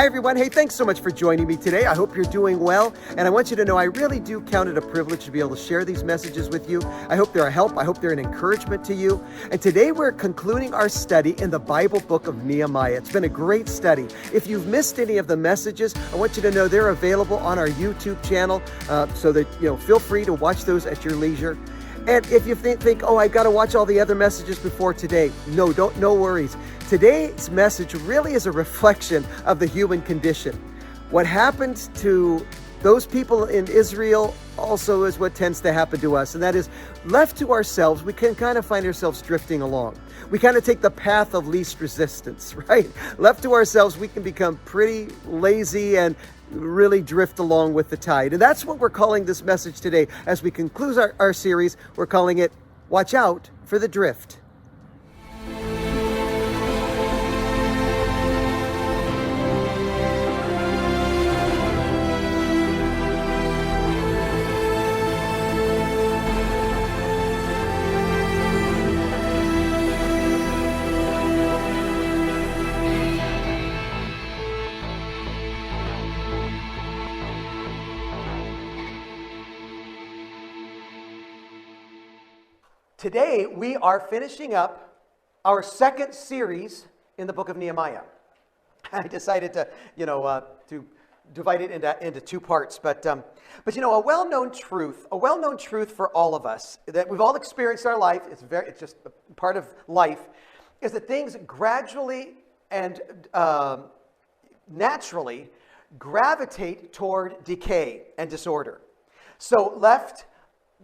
everyone. Hey, thanks so much for joining me today. I hope you're doing well. And I want you to know I really do count it a privilege to be able to share these messages with you. I hope they're a help. I hope they're an encouragement to you. And today we're concluding our study in the Bible book of Nehemiah. It's been a great study. If you've missed any of the messages, I want you to know they're available on our YouTube channel, so that, feel free to watch those at your leisure. And if you think, oh, I got to watch all the other messages before today, no worries. Today's message really is a reflection of the human condition. What happened to those people in Israel also is what tends to happen to us. And that is, left to ourselves, we can kind of find ourselves drifting along. We kind of take the path of least resistance, right? Left to ourselves, we can become pretty lazy and really drift along with the tide. And that's what we're calling this message today. As we conclude our series, we're calling it, Watch Out for the Drift. Today, we are finishing up our second series in the book of Nehemiah. I decided to divide it into two parts, but a well-known truth for all of us that we've all experienced in our life, it's just a part of life, is that things gradually and naturally gravitate toward decay and disorder. So left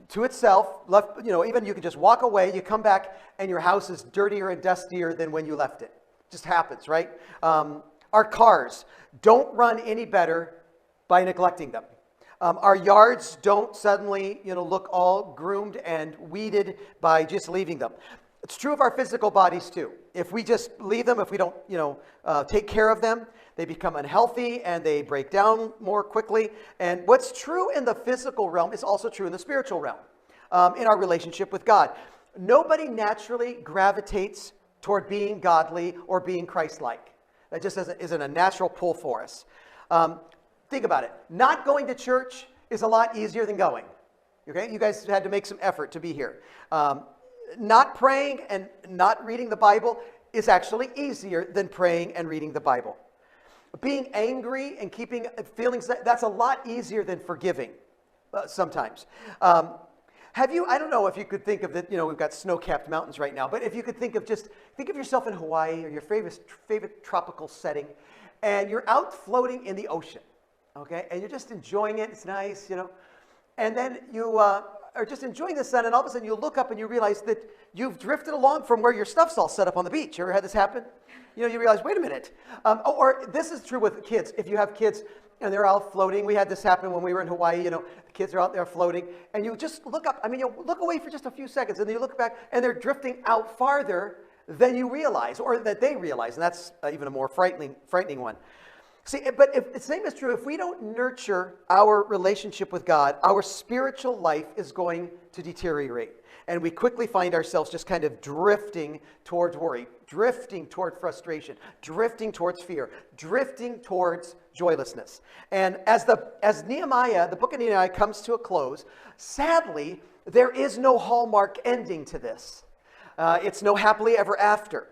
to itself, even you can just walk away, you come back, and your house is dirtier and dustier than when you left it. Just happens, right? Our cars don't run any better by neglecting them. Our yards don't suddenly, look all groomed and weeded by just leaving them. It's true of our physical bodies too. If we just leave them, if we don't, take care of them, they become unhealthy and they break down more quickly. And what's true in the physical realm is also true in the spiritual realm, in our relationship with God. Nobody naturally gravitates toward being godly or being Christ-like. That just isn't a natural pull for us. Think about it. Not going to church is a lot easier than going. Okay, you guys had to make some effort to be here. Not praying and not reading the Bible is actually easier than praying and reading the Bible. Being angry and keeping feelings, that's a lot easier than forgiving sometimes. I don't know if you could think of it, we've got snow-capped mountains right now, but if you could think of yourself in Hawaii or your favorite tropical setting, and you're out floating in the ocean, okay? And you're just enjoying it, it's nice, and then you are just enjoying the sun, and all of a sudden you look up and you realize that you've drifted along from where your stuff's all set up on the beach. You ever had this happen? You realize, wait a minute. Or this is true with kids. If you have kids and they're out floating, we had this happen when we were in Hawaii, the kids are out there floating, and you just look up, you look away for just a few seconds, and then you look back, and they're drifting out farther than you realize, or that they realize, and that's even a more frightening one. See, but if the same is true, if we don't nurture our relationship with God, our spiritual life is going to deteriorate. And we quickly find ourselves just kind of drifting towards worry, drifting toward frustration, drifting towards fear, drifting towards joylessness. And as Nehemiah, the book of Nehemiah comes to a close, sadly, there is no hallmark ending to this. It's no happily ever after.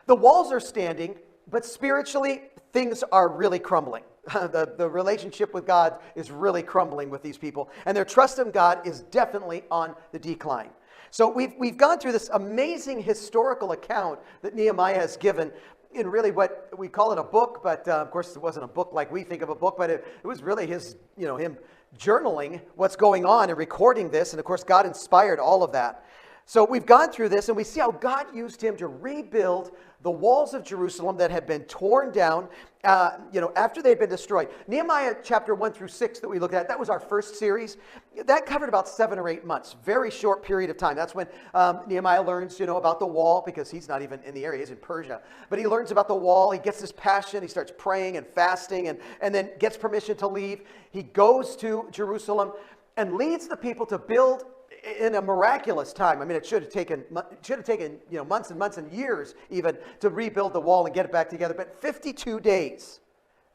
The walls are standing, but spiritually, things are really crumbling. The relationship with God is really crumbling with these people, and their trust in God is definitely on the decline. So we've gone through this amazing historical account that Nehemiah has given in really what we call it a book, but of course it wasn't a book like we think of a book, but it was really his, him journaling what's going on and recording this, and of course God inspired all of that. So we've gone through this, and we see how God used him to rebuild the walls of Jerusalem that had been torn down, after they'd been destroyed. Nehemiah chapter 1 through 6 that we looked at, that was our first series. That covered about 7 or 8 months, very short period of time. That's when Nehemiah learns, about the wall, because he's not even in the area, he's in Persia. But he learns about the wall, he gets this passion, he starts praying and fasting, and then gets permission to leave. He goes to Jerusalem and leads the people to build in a miraculous time. I mean, it should have taken months and months and years even to rebuild the wall and get it back together. But 52 days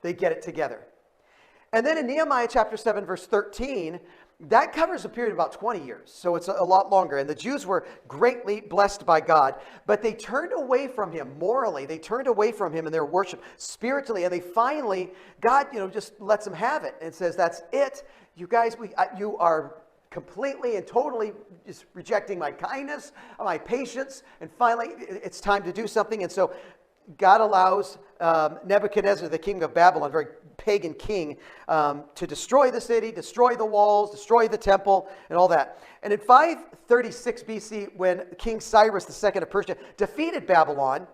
they get it together. And then in Nehemiah chapter 7, verse 13, that covers a period of about 20 years. So it's a lot longer. And the Jews were greatly blessed by God. But they turned away from him morally. They turned away from him in their worship spiritually. And they finally, God, just lets them have it and says, that's it. You guys, you are completely and totally just rejecting my kindness, my patience. And finally, it's time to do something. And so God allows Nebuchadnezzar, the king of Babylon, very pagan king, to destroy the city, destroy the walls, destroy the temple, and all that. And in 536 BC, when King Cyrus II of Persia defeated Babylon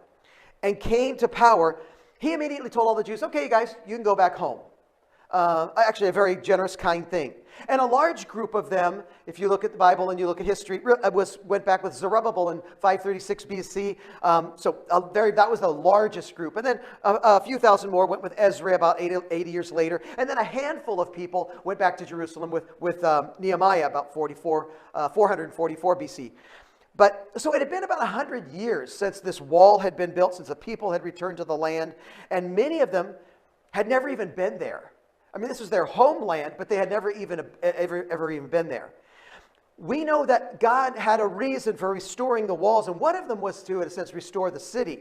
and came to power, he immediately told all the Jews, okay, guys, you can go back home. Actually, a very generous, kind thing. And a large group of them, if you look at the Bible and you look at history, went back with Zerubbabel in 536 BC. That was the largest group. And then a few thousand more went with Ezra about 80 years later. And then a handful of people went back to Jerusalem with Nehemiah about 444 BC. So it had been about 100 years since this wall had been built, since the people had returned to the land. And many of them had never even been there. I mean, this was their homeland, but they had never even ever even been there. We know that God had a reason for restoring the walls, and one of them was to, in a sense, restore the city.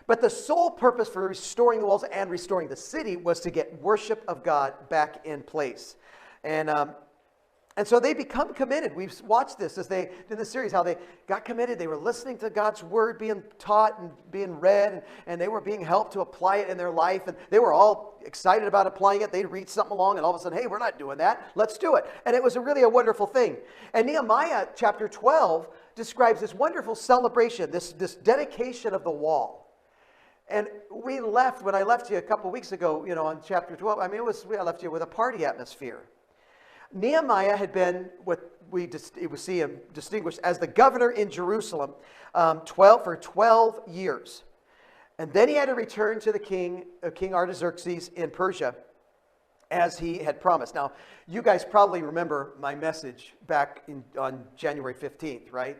But the sole purpose for restoring the walls and restoring the city was to get worship of God back in place. And so they become committed. We've watched this as they did the series, how they got committed. They were listening to God's word being taught and being read, and they were being helped to apply it in their life. And they were all excited about applying it. They'd read something along, and all of a sudden, hey, we're not doing that. Let's do it. And it was really a wonderful thing. And Nehemiah chapter 12 describes this wonderful celebration, this dedication of the wall. And when I left you a couple weeks ago, on chapter 12, I left you with a party atmosphere. Nehemiah had been what we see him distinguished as the governor in Jerusalem for 12 years. And then he had to return to the King Artaxerxes in Persia as he had promised. Now, you guys probably remember my message back on January 15th, right?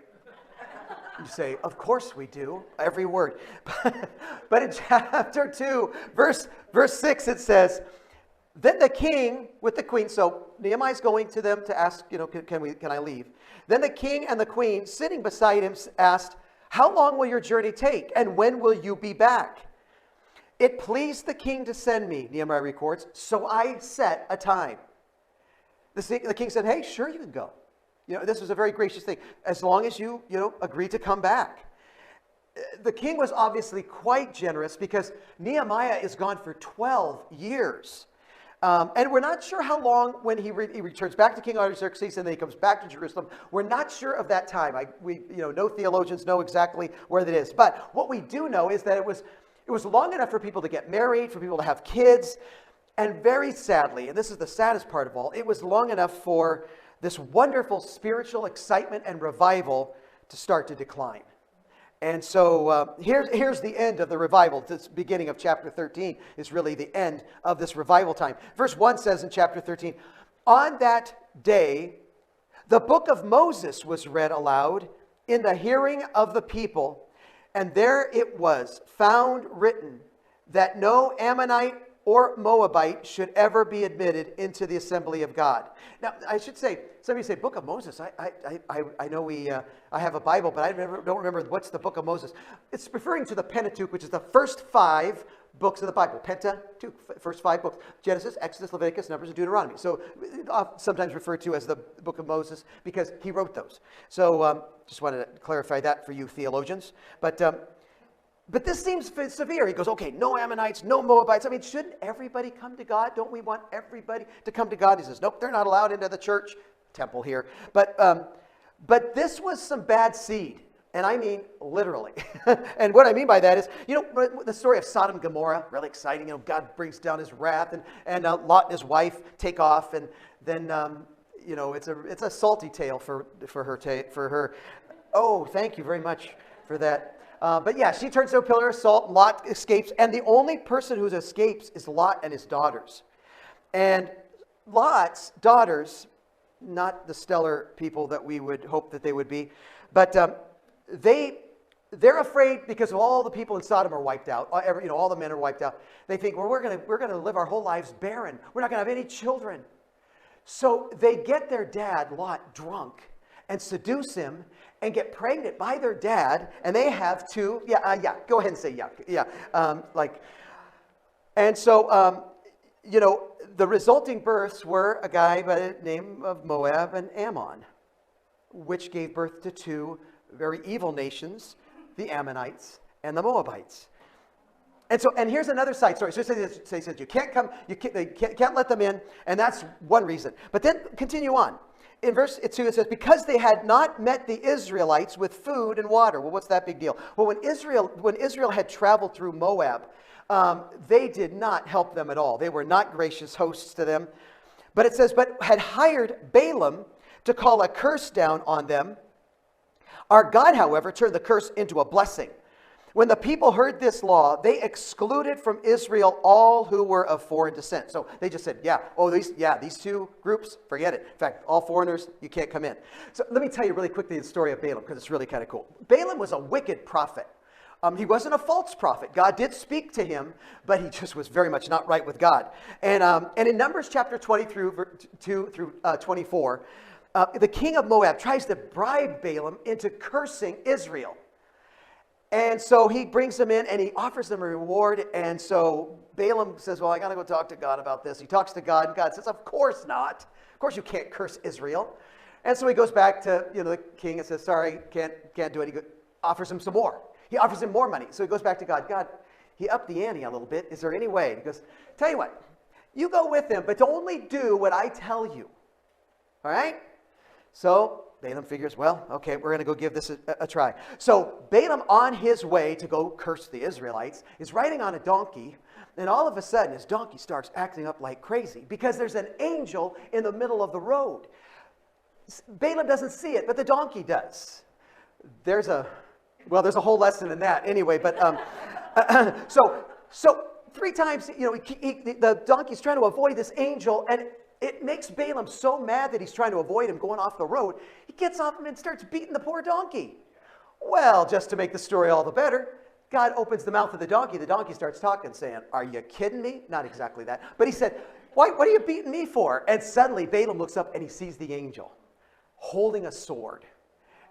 You say, of course we do, every word. But in chapter 2, verse 6, it says, then the king with the queen, so Nehemiah's going to them to ask, can I leave? Then the king and the queen, sitting beside him, asked, how long will your journey take, and when will you be back? It pleased the king to send me, Nehemiah records, so I set a time. The king said, hey, sure, you can go. This was a very gracious thing, as long as you agree to come back. The king was obviously quite generous because Nehemiah is gone for 12 years. And we're not sure how long when he returns back to King Artaxerxes and then he comes back to Jerusalem. We're not sure of that time. No theologians know exactly where that is. But what we do know is that it was long enough for people to get married, for people to have kids. And very sadly, and this is the saddest part of all, it was long enough for this wonderful spiritual excitement and revival to start to decline. And so here's the end of the revival. This beginning of chapter 13 is really the end of this revival time. Verse 1 says in chapter 13, on that day, the book of Moses was read aloud in the hearing of the people, and there it was found written that no Ammonite or Moabite should ever be admitted into the assembly of God. Now, I should say, somebody say, Book of Moses. I know I have a Bible, but I don't remember what's the Book of Moses. It's referring to the Pentateuch, which is the first 5 books of the Bible. Pentateuch, first 5 books. Genesis, Exodus, Leviticus, Numbers, and Deuteronomy. So sometimes referred to as the Book of Moses because he wrote those. So just wanted to clarify that for you theologians. But this seems severe. He goes, okay, no Ammonites, no Moabites. I mean, shouldn't everybody come to God? Don't we want everybody to come to God? He says, nope, they're not allowed into the church, temple here. But this was some bad seed. And I mean, literally. And what I mean by that is, the story of Sodom and Gomorrah, really exciting. God brings down his wrath and Lot and his wife take off. And then, it's a salty tale for her. Oh, thank you very much for that. But yeah, she turns to a pillar of salt. Lot escapes. And the only person who escapes is Lot and his daughters. And Lot's daughters, not the stellar people that we would hope that they would be, but they they're afraid because of all the people in Sodom are wiped out. All the men are wiped out. They think, well, we're going to live our whole lives barren. We're not going to have any children. So they get their dad, Lot, drunk and seduce him and get pregnant by their dad. And they have two, go ahead and say yeah. And so, the resulting births were a guy by the name of Moab and Ammon, which gave birth to two very evil nations, the Ammonites and the Moabites. And here's another side story. So he says you can't come, they can't let them in, and that's one reason. But then continue on. In verse 2 it says, because they had not met the Israelites with food and water. Well, what's that big deal? Well, when Israel had traveled through Moab, they did not help them at all. They were not gracious hosts to them. But it says, but had hired Balaam to call a curse down on them. Our God, however, turned the curse into a blessing. When the people heard this law, they excluded from Israel all who were of foreign descent. So they just said, these two groups, forget it. In fact, all foreigners, you can't come in. So let me tell you really quickly the story of Balaam, because it's really kind of cool. Balaam was a wicked prophet. He wasn't a false prophet. God did speak to him, but he just was very much not right with God. And in Numbers chapter 20 through 24, the king of Moab tries to bribe Balaam into cursing Israel. And so he brings them in and he offers them a reward. And so Balaam says, well, I got to go talk to God about this. He talks to God, and God says, of course not. Of course you can't curse Israel. And so he goes back to the king and says, sorry, can't do it. He offers him some more. He offers him more money. So he goes back to God. God, he upped the ante a little bit. Is there any way? He goes, tell you what, you go with him, but only do what I tell you. All right? So Balaam figures, well, okay, we're going to go give this a try. So Balaam, on his way to go curse the Israelites, is riding on a donkey, and all of a sudden his donkey starts acting up like crazy because there's an angel in the middle of the road. Balaam doesn't see it, but the donkey does. There's a whole lesson in that anyway, but so 3 times, the donkey's trying to avoid this angel, and it makes Balaam so mad that he's trying to avoid him going off the road. He gets off him and starts beating the poor donkey. Well, just to make the story all the better, God opens the mouth of the donkey. The donkey starts talking, saying, are you kidding me? Not exactly that. But he said, what are you beating me for? And suddenly Balaam looks up and he sees the angel holding a sword.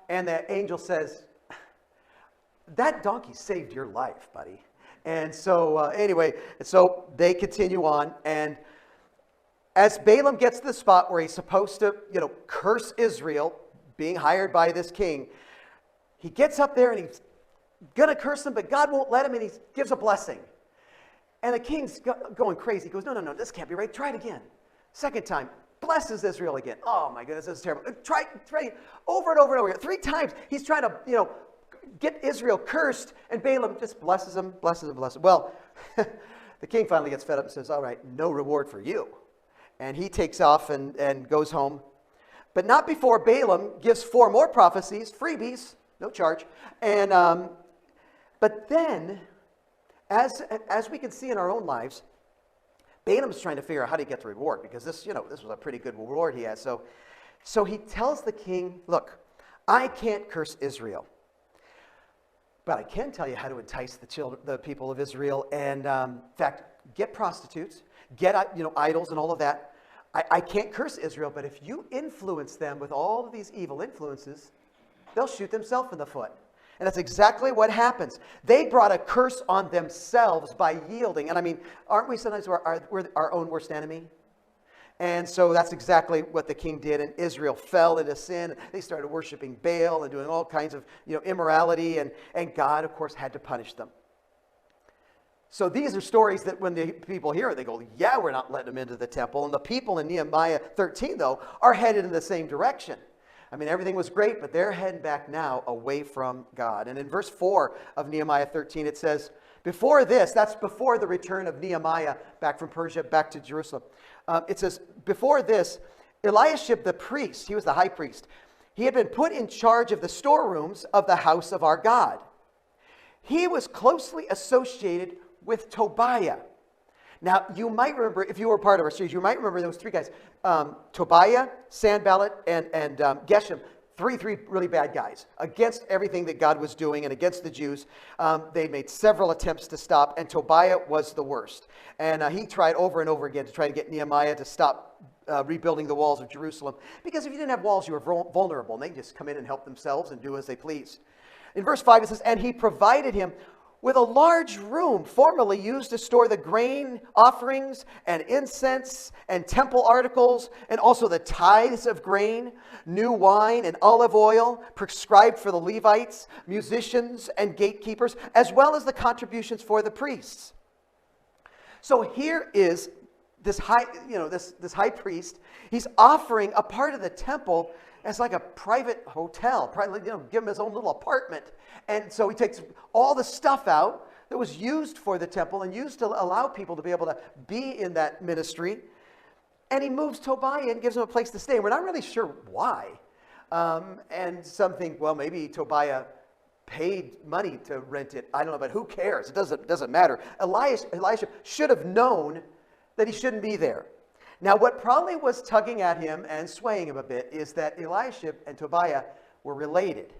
And the angel says, that donkey saved your life, buddy. And so so they continue on, and as Balaam gets to the spot where he's supposed to, curse Israel, being hired by this king, he gets up there and he's going to curse them, but God won't let him, and he gives a blessing. And the king's going crazy. He goes, no, this can't be right. Try it again. Second time, blesses Israel again. Oh my goodness, this is terrible. Try over and over and over again. 3 times he's trying to, get Israel cursed, and Balaam just blesses him. Well, the king finally gets fed up and says, all right, no reward for you. And he takes off and goes home. But not before Balaam gives 4 more prophecies, freebies, no charge. And but then, as we can see in our own lives, Balaam's trying to figure out how to get the reward, because this was a pretty good reward he has. So he tells the king, look, I can't curse Israel, but I can tell you how to entice the people of Israel, and in fact, get prostitutes, get idols and all of that. I can't curse Israel, but if you influence them with all of these evil influences, they'll shoot themselves in the foot. And that's exactly what happens. They brought a curse on themselves by yielding. And I mean, aren't we sometimes we're our own worst enemy? And so that's exactly what the king did, and Israel fell into sin. They started worshiping Baal and doing all kinds of immorality, and God, of course, had to punish them. So these are stories that when the people hear it, they go, yeah, we're not letting them into the temple. And the people in Nehemiah 13, though, are headed in the same direction. I mean, everything was great, but they're heading back now away from God. And in verse 4 of Nehemiah 13, it says, before this, that's before the return of Nehemiah back from Persia, back to Jerusalem. It says, before this, Eliashib the priest, he was the high priest, he had been put in charge of the storerooms of the house of our God. He was closely associated with Tobiah. Now, you might remember, if you were part of our series, you might remember those 3 guys, Tobiah, Sanballat, and Geshem. three really bad guys against everything that God was doing and against the Jews. They made several attempts to stop, and Tobiah was the worst. And he tried over and over again to try to get Nehemiah to stop rebuilding the walls of Jerusalem. Because if you didn't have walls, you were vulnerable, and they just come in and help themselves and do as they pleased. In verse 5, it says, and he provided him with a large room formerly used to store the grain offerings and incense and temple articles, and also the tithes of grain, new wine and olive oil prescribed for the Levites, musicians and gatekeepers, as well as the contributions for the priests. So here is this this high priest. He's offering a part of the temple as like a private hotel, give him his own little apartment. And so he takes all the stuff out that was used for the temple and used to allow people to be able to be in that ministry. And he moves Tobiah and gives him a place to stay. We're not really sure why. And some think, well, maybe Tobiah paid money to rent it. I don't know, but who cares? It doesn't matter. Elisha should have known that he shouldn't be there. Now, what probably was tugging at him and swaying him a bit is that Elisha and Tobiah were related,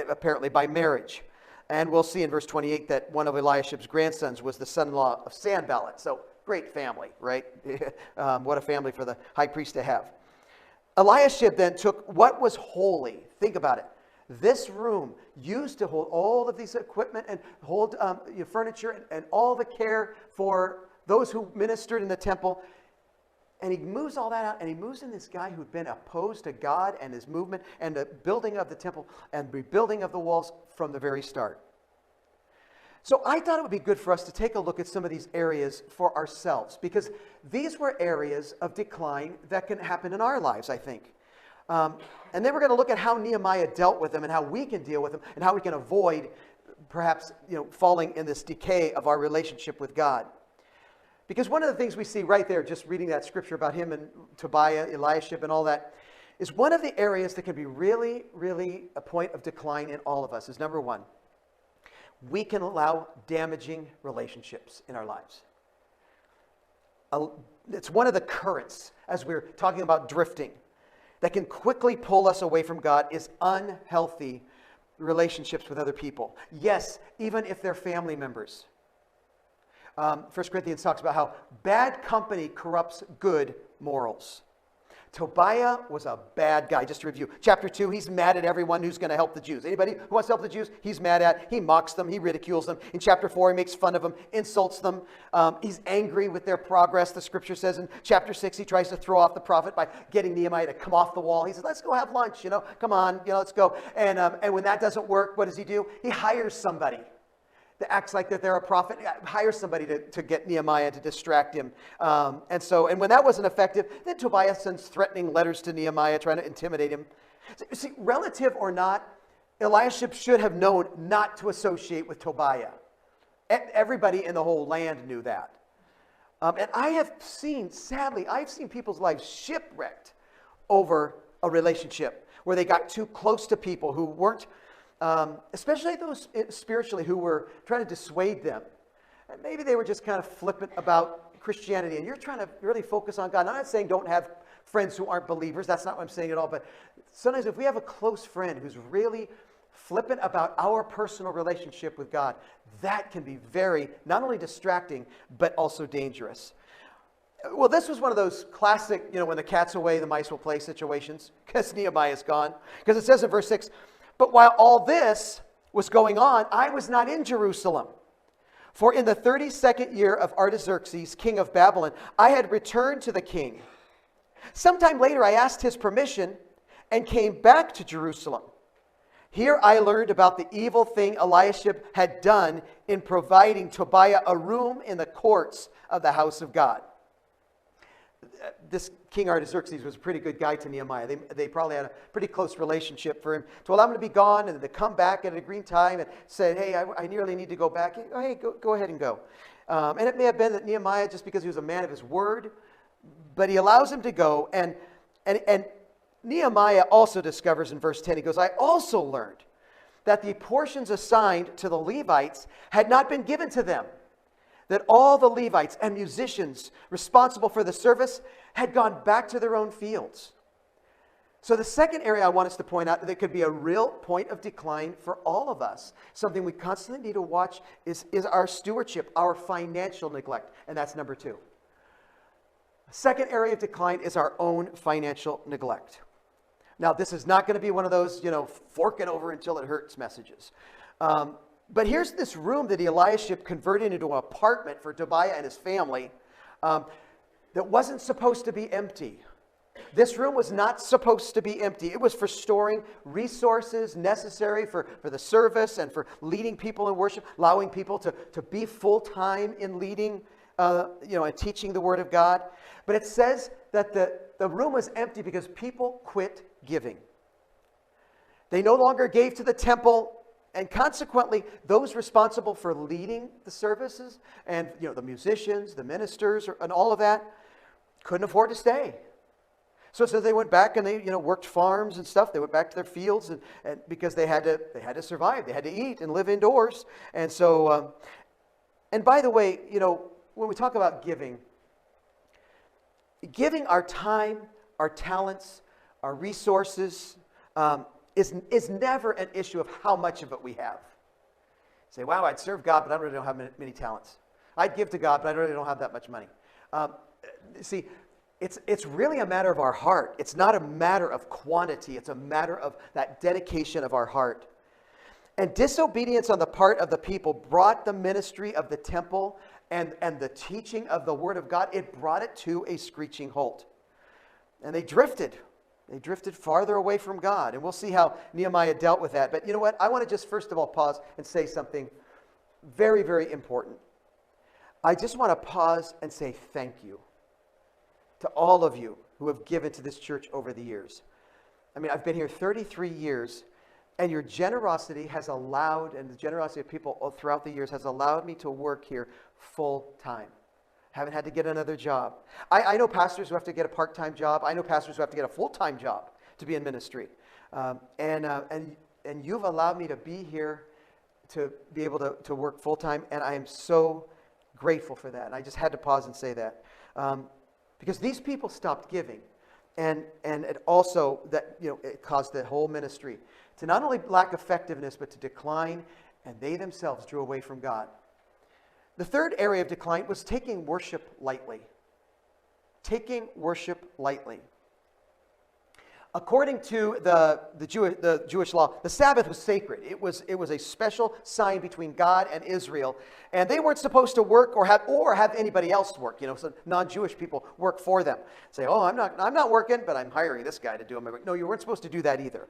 apparently by marriage. And we'll see in verse 28 that one of Elisha's grandsons was the son-in-law of Sanballat. So, great family, right? What a family for the high priest to have. Eliashib then took what was holy. Think about it. This room used to hold all of these equipment and hold furniture and all the care for those who ministered in the temple. And he moves all that out, and he moves in this guy who'd been opposed to God and his movement and the building of the temple and rebuilding of the walls from the very start. So I thought it would be good for us to take a look at some of these areas for ourselves, because these were areas of decline that can happen in our lives, I think. And then we're going to look at how Nehemiah dealt with them and how we can deal with them and how we can avoid perhaps falling in this decay of our relationship with God. Because one of the things we see right there, just reading that scripture about him and Tobiah, Eliashib and all that, is one of the areas that can be really, really a point of decline in all of us is number one, we can allow damaging relationships in our lives. It's one of the currents, as we're talking about drifting, that can quickly pull us away from God is unhealthy relationships with other people. Yes, even if they're family members. 1 Corinthians talks about how bad company corrupts good morals. Tobiah was a bad guy. Just to review, chapter 2, he's mad at everyone who's going to help the Jews. Anybody who wants to help the Jews, he's mad at. He mocks them. He ridicules them. In chapter 4, he makes fun of them, insults them. He's angry with their progress. The scripture says in chapter 6, he tries to throw off the prophet by getting Nehemiah to come off the wall. He says, let's go have lunch, come on, let's go. And when that doesn't work, what does he do? He hires somebody that acts like that they're a prophet, hire somebody to get Nehemiah to distract him. And when that wasn't effective, then Tobiah sends threatening letters to Nehemiah, trying to intimidate him. See, relative or not, Eliashib should have known not to associate with Tobiah. Everybody in the whole land knew that. And I have seen, sadly, I've seen people's lives shipwrecked over a relationship where they got too close to people who weren't, especially those spiritually who were trying to dissuade them. And maybe they were just kind of flippant about Christianity, and you're trying to really focus on God. And I'm not saying don't have friends who aren't believers. That's not what I'm saying at all. But sometimes if we have a close friend who's really flippant about our personal relationship with God, that can be very, not only distracting, but also dangerous. Well, this was one of those classic, when the cat's away, the mice will play situations, because Nehemiah's gone. Because it says in verse 6, but while all this was going on, I was not in Jerusalem. For in the 32nd year of Artaxerxes, king of Babylon, I had returned to the king. Sometime later, I asked his permission and came back to Jerusalem. Here I learned about the evil thing Eliashib had done in providing Tobiah a room in the courts of the house of God. This King Artaxerxes was a pretty good guy to Nehemiah. They probably had a pretty close relationship for him. To allow him to be gone and to come back at a green time and say, hey, I nearly need to go back. Hey, go ahead and go. And it may have been that Nehemiah, just because he was a man of his word, but he allows him to go. And Nehemiah also discovers in verse 10, he goes, I also learned that the portions assigned to the Levites had not been given to them, that all the Levites and musicians responsible for the service had gone back to their own fields. So the second area I want us to point out that could be a real point of decline for all of us, something we constantly need to watch, is our stewardship, our financial neglect. And that's number 2. Second area of decline is our own financial neglect. Now, this is not going to be one of those, fork it over until it hurts messages. But here's this room that Eliashib converted into an apartment for Tobiah and his family that wasn't supposed to be empty. This room was not supposed to be empty. It was for storing resources necessary for the service and for leading people in worship, allowing people to be full-time in leading, and teaching the Word of God. But it says that the room was empty because people quit giving. They no longer gave to the temple, and consequently, those responsible for leading the services and the musicians, the ministers, and all of that couldn't afford to stay. So they went back and they worked farms and stuff. They went back to their fields and because they had to survive. They had to eat and live indoors. And so, and by the way, when we talk about giving our time, our talents, our resources is never an issue of how much of it we have. Say, wow, I'd serve God, but I really don't have many talents. I'd give to God, but I really don't have that much money. See, it's really a matter of our heart. It's not a matter of quantity. It's a matter of that dedication of our heart. And disobedience on the part of the people brought the ministry of the temple and the teaching of the Word of God, it brought it to a screeching halt. And they drifted. They drifted farther away from God. And we'll see how Nehemiah dealt with that. But you know what? I want to just first of all pause and say something very, very important. I just want to pause and say thank you to all of you who have given to this church over the years. I mean, I've been here 33 years, and your generosity has allowed, and the generosity of people all throughout the years has allowed me to work here full time. Haven't had to get another job. I know pastors who have to get a part-time job. I know pastors who have to get a full-time job to be in ministry. And you've allowed me to be here, to be able to work full-time, and I am so grateful for that. And I just had to pause and say that. Because these people stopped giving, and it also it caused the whole ministry to not only lack effectiveness but to decline, and they themselves drew away from God. The third area of decline was taking worship lightly. Taking worship lightly. According to the Jewish law, the Sabbath was sacred. It was a special sign between God and Israel, and they weren't supposed to work or have anybody else work. So non-Jewish people work for them. Say, oh, I'm not working, but I'm hiring this guy to do my work. No, you weren't supposed to do that either.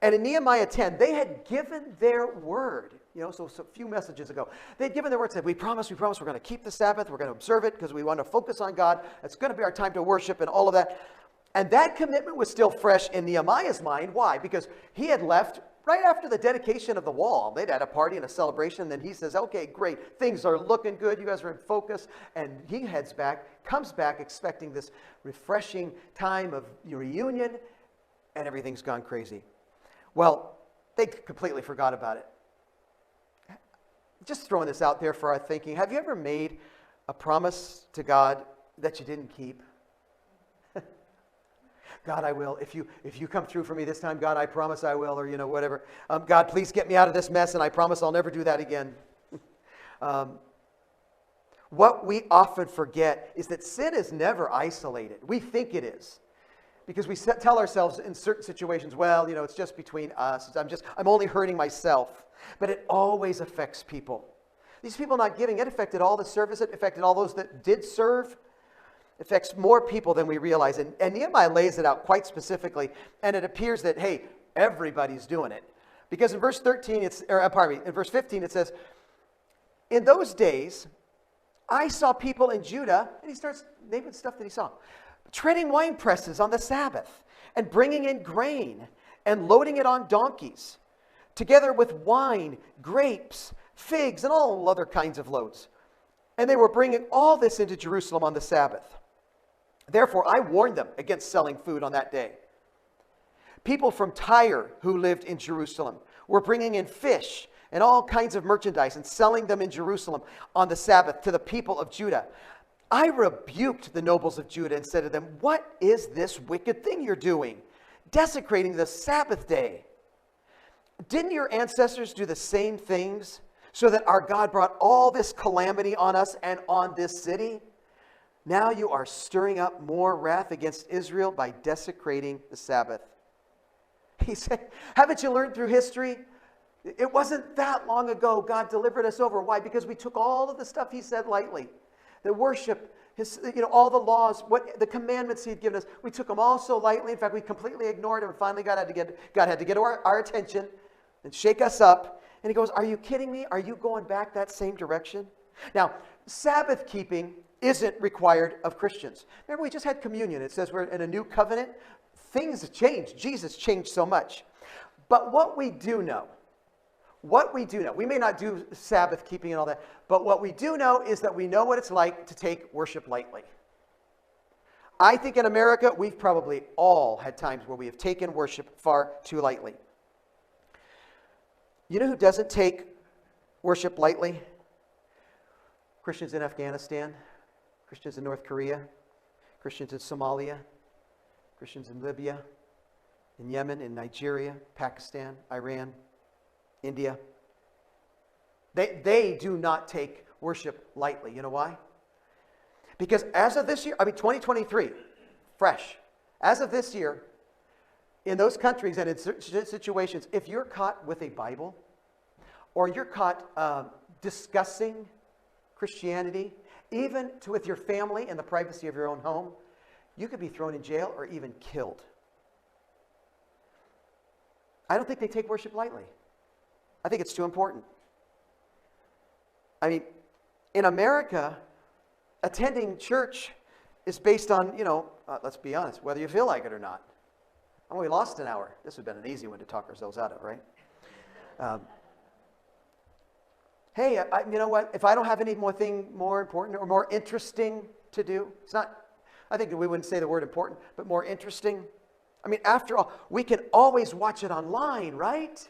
And in Nehemiah 10, they had given their word. So a few messages ago, they'd given their word, said, we promise, we're going to keep the Sabbath, we're going to observe it because we want to focus on God. It's going to be our time to worship and all of that. And that commitment was still fresh in Nehemiah's mind. Why? Because he had left right after the dedication of the wall. They'd had a party and a celebration. And then he says, okay, great. Things are looking good. You guys are in focus. And he comes back expecting this refreshing time of reunion. And everything's gone crazy. Well, they completely forgot about it. Just throwing this out there for our thinking. Have you ever made a promise to God that you didn't keep? God, I will. If you come through for me this time, God, I promise I will, or whatever. God, please get me out of this mess, and I promise I'll never do that again. What we often forget is that sin is never isolated. We think it is. Because we tell ourselves in certain situations, well, it's just between us. I'm only hurting myself. But it always affects people. These people not giving, it affected all the service. It affected all those that did serve. It affects more people than we realize. And Nehemiah lays it out quite specifically. And it appears that, hey, everybody's doing it. Because in verse 13, in verse 15, it says, in those days, I saw people in Judah, and he starts naming stuff that he saw, treading wine presses on the Sabbath, and bringing in grain, and loading it on donkeys, together with wine, grapes, figs, and all other kinds of loads. And they were bringing all this into Jerusalem on the Sabbath. Therefore, I warned them against selling food on that day. People from Tyre who lived in Jerusalem were bringing in fish and all kinds of merchandise and selling them in Jerusalem on the Sabbath to the people of Judah. I rebuked the nobles of Judah and said to them, what is this wicked thing you're doing? desecrating the Sabbath day. Didn't your ancestors do the same things so that our God brought all this calamity on us and on this city? Now you are stirring up more wrath against Israel by desecrating the Sabbath. He said, haven't you learned through history? It wasn't that long ago God delivered us over. Why? Because we took all of the stuff he said lightly. The worship, all the laws, the commandments he had given us, we took them all so lightly. In fact, we completely ignored them. And finally God had to get our attention and shake us up. And he goes, are you kidding me? Are you going back that same direction? Now, Sabbath keeping isn't required of Christians. Remember, we just had communion. It says we're in a new covenant. Things have changed. Jesus changed so much. But what we do know, we may not do Sabbath keeping and all that, but what we do know is that we know what it's like to take worship lightly. I think in America, we've probably all had times where we have taken worship far too lightly. You know who doesn't take worship lightly? Christians in Afghanistan, Christians in North Korea, Christians in Somalia, Christians in Libya, in Yemen, in Nigeria, Pakistan, Iran, India. They do not take worship lightly. You know why? Because as of this year, 2023, fresh, as of this year, in those countries and in situations, if you're caught with a Bible or you're caught discussing Christianity, even with your family in the privacy of your own home, you could be thrown in jail or even killed. I don't think they take worship lightly. I think it's too important. In America, attending church is based on, let's be honest, whether you feel like it or not. We lost an hour. This would have been an easy one to talk ourselves out of, right? Hey, you know what? If I don't have anything more important or more interesting to do, it's not, I think we wouldn't say the word important, but more interesting. After all, we can always watch it online, right?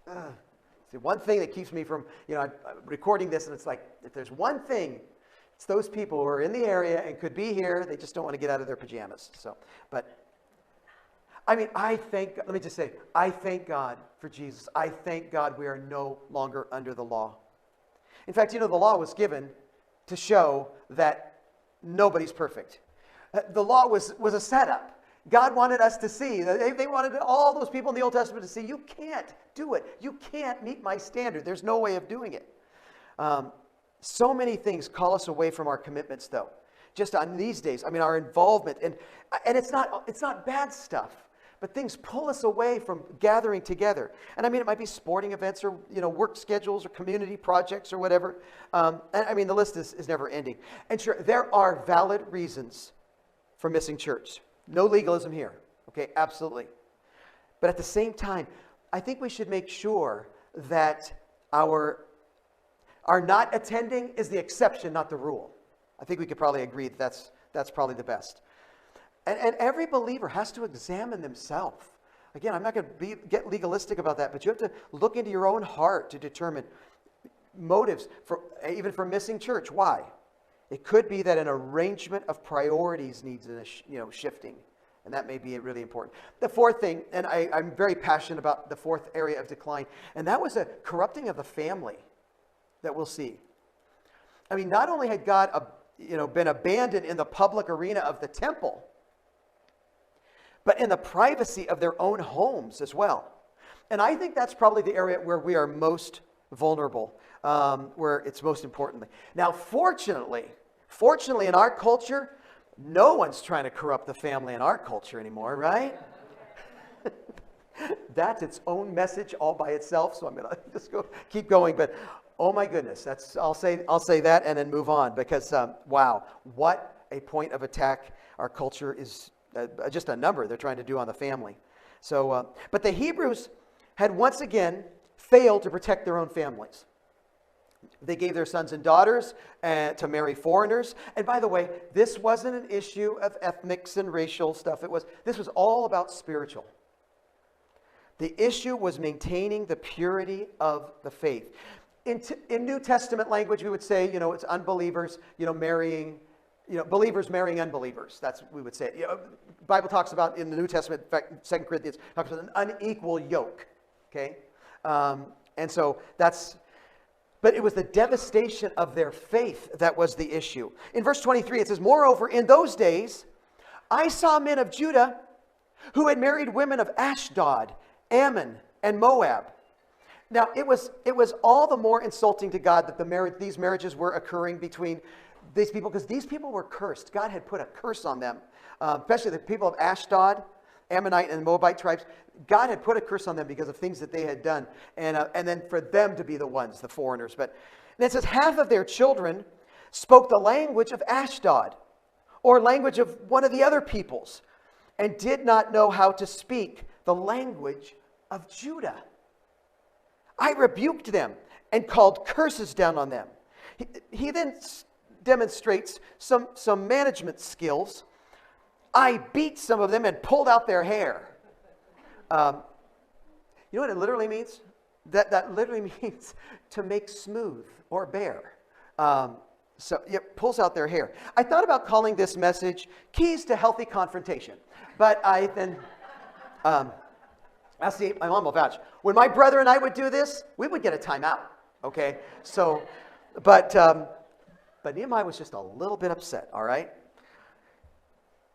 It's the one thing that keeps me from, I'm recording this, and it's like, if there's one thing, it's those people who are in the area and could be here, they just don't want to get out of their pajamas. I thank God for Jesus. I thank God we are no longer under the law. In fact, the law was given to show that nobody's perfect. The law was a setup. God wanted us to see. They wanted all those people in the Old Testament to see, you can't do it. You can't meet my standard. There's no way of doing it. So many things call us away from our commitments, though. Just on these days, our involvement. And it's not bad stuff. But things pull us away from gathering together. And it might be sporting events or, work schedules or community projects or whatever. The list is never ending. And sure, there are valid reasons for missing church. No legalism here. Okay, absolutely. But at the same time, I think we should make sure that our not attending is the exception, not the rule. I think we could probably agree that's probably the best. And every believer has to examine themselves. Again, I'm not going to get legalistic about that, but you have to look into your own heart to determine motives even for missing church. Why? It could be that an arrangement of priorities needs shifting, and that may be really important. The fourth thing, and I'm very passionate about the fourth area of decline, and that was a corrupting of the family that we'll see. Not only had God been abandoned in the public arena of the temple, but in the privacy of their own homes as well. And I think that's probably the area where we are most vulnerable, where it's most important. Now, fortunately in our culture, no one's trying to corrupt the family in our culture anymore, right? That's its own message all by itself, so I'm going to just keep going. But oh my goodness, I'll say that and then move on, because wow, what a point of attack our culture is. Just a number they're trying to do on the family. So, but the Hebrews had once again failed to protect their own families. They gave their sons and daughters to marry foreigners. And by the way, this wasn't an issue of ethnics and racial stuff. This was all about spiritual. The issue was maintaining the purity of the faith. In New Testament language, we would say, it's unbelievers, marrying believers marrying unbelievers. That's what we would say. Bible talks about in the New Testament, in fact, 2 Corinthians talks about an unequal yoke. Okay? And so but it was the devastation of their faith that was the issue. In verse 23, it says, "Moreover, in those days, I saw men of Judah who had married women of Ashdod, Ammon, and Moab." Now, it was all the more insulting to God that these marriages were occurring between these people, because these people were cursed. God had put a curse on them, especially the people of Ashdod, Ammonite, and Moabite tribes. God had put a curse on them because of things that they had done, and then for them to be the ones, the foreigners. And it says, half of their children spoke the language of Ashdod, or language of one of the other peoples, and did not know how to speak the language of Judah. I rebuked them and called curses down on them. He then demonstrates some management skills. I beat some of them and pulled out their hair. You know what it literally means? That literally means to make smooth or bare. So it pulls out their hair. I thought about calling this message Keys to Healthy Confrontation. But I then, I'll see, my mom will vouch. When my brother and I would do this, we would get a timeout. Okay? So, but Nehemiah was just a little bit upset, all right?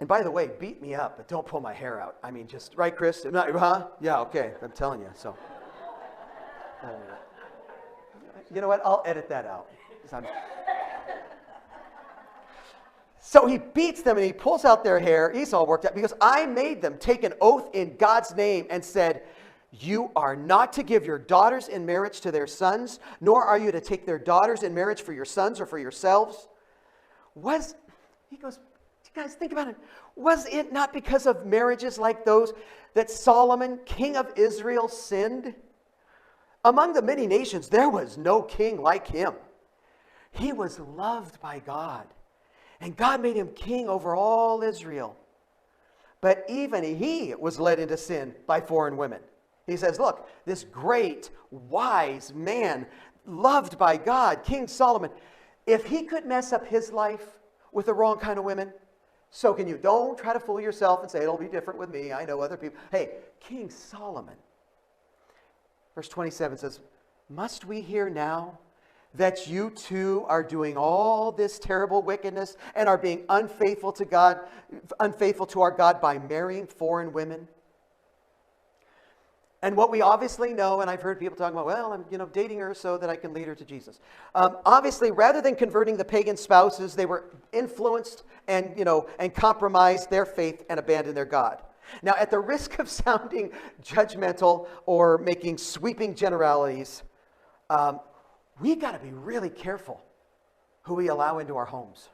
And by the way, beat me up, but don't pull my hair out. I mean, just, right, Chris? Huh? Yeah, okay, I'm telling you, so. You know what? I'll edit that out. So he beats them and he pulls out their hair. He's all worked out because I made them take an oath in God's name and said, "You are not to give your daughters in marriage to their sons, nor are you to take their daughters in marriage for your sons or for yourselves." He goes, you guys, think about it. Was it not because of marriages like those that Solomon, king of Israel, sinned? Among the many nations, there was no king like him. He was loved by God, and God made him king over all Israel. But even he was led into sin by foreign women. He says, look, this great, wise man, loved by God, King Solomon, if he could mess up his life with the wrong kind of women, so can you. Don't try to fool yourself and say, it'll be different with me. I know other people. Hey, King Solomon. Verse 27 says, "Must we hear now that you too are doing all this terrible wickedness and are being unfaithful to God, unfaithful to our God by marrying foreign women?" And what we obviously know, and I've heard people talking about, well, I'm dating her so that I can lead her to Jesus. Obviously, rather than converting the pagan spouses, they were influenced and compromised their faith and abandoned their God. Now, at the risk of sounding judgmental or making sweeping generalities, we got to be really careful who we allow into our homes.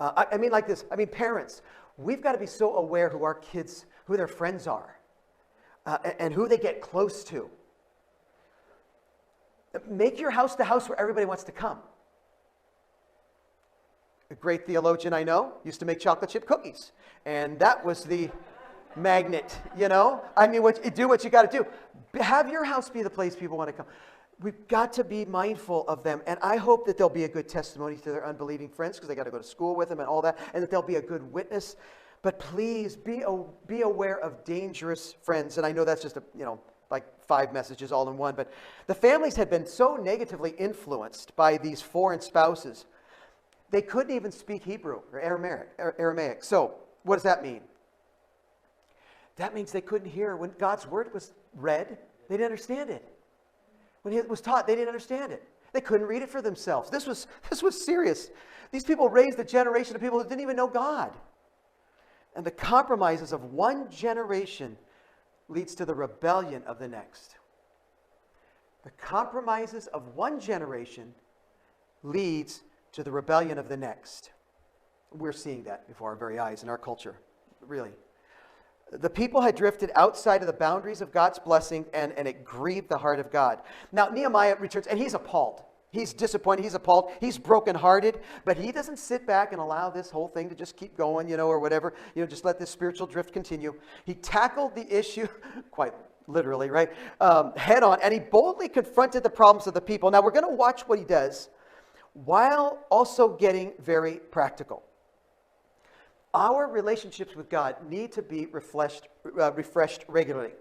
I mean like this. I mean, parents, we've got to be so aware who our kids, who their friends are. And who they get close to. Make your house the house where everybody wants to come. A great theologian I know used to make chocolate chip cookies. And that was the magnet, I mean, do what you got to do. Have your house be the place people want to come. We've got to be mindful of them. And I hope that they'll be a good testimony to their unbelieving friends because they got to go to school with them and all that. And that they'll be a good witness. But please be aware of dangerous friends. And I know that's just like 5 messages all in one. But the families had been so negatively influenced by these foreign spouses, they couldn't even speak Hebrew or Aramaic. So what does that mean? That means they couldn't hear when God's word was read. They didn't understand it. When it was taught, they didn't understand it. They couldn't read it for themselves. This was serious. These people raised a generation of people who didn't even know God. And the compromises of one generation leads to the rebellion of the next. The compromises of one generation leads to the rebellion of the next. We're seeing that before our very eyes in our culture, really. The people had drifted outside of the boundaries of God's blessing, and it grieved the heart of God. Now, Nehemiah returns, and he's appalled. He's disappointed. He's appalled. He's brokenhearted. But he doesn't sit back and allow this whole thing to just keep going, or whatever. Just let this spiritual drift continue. He tackled the issue, quite literally, right, head on. And he boldly confronted the problems of the people. Now, we're going to watch what he does while also getting very practical. Our relationships with God need to be refreshed regularly.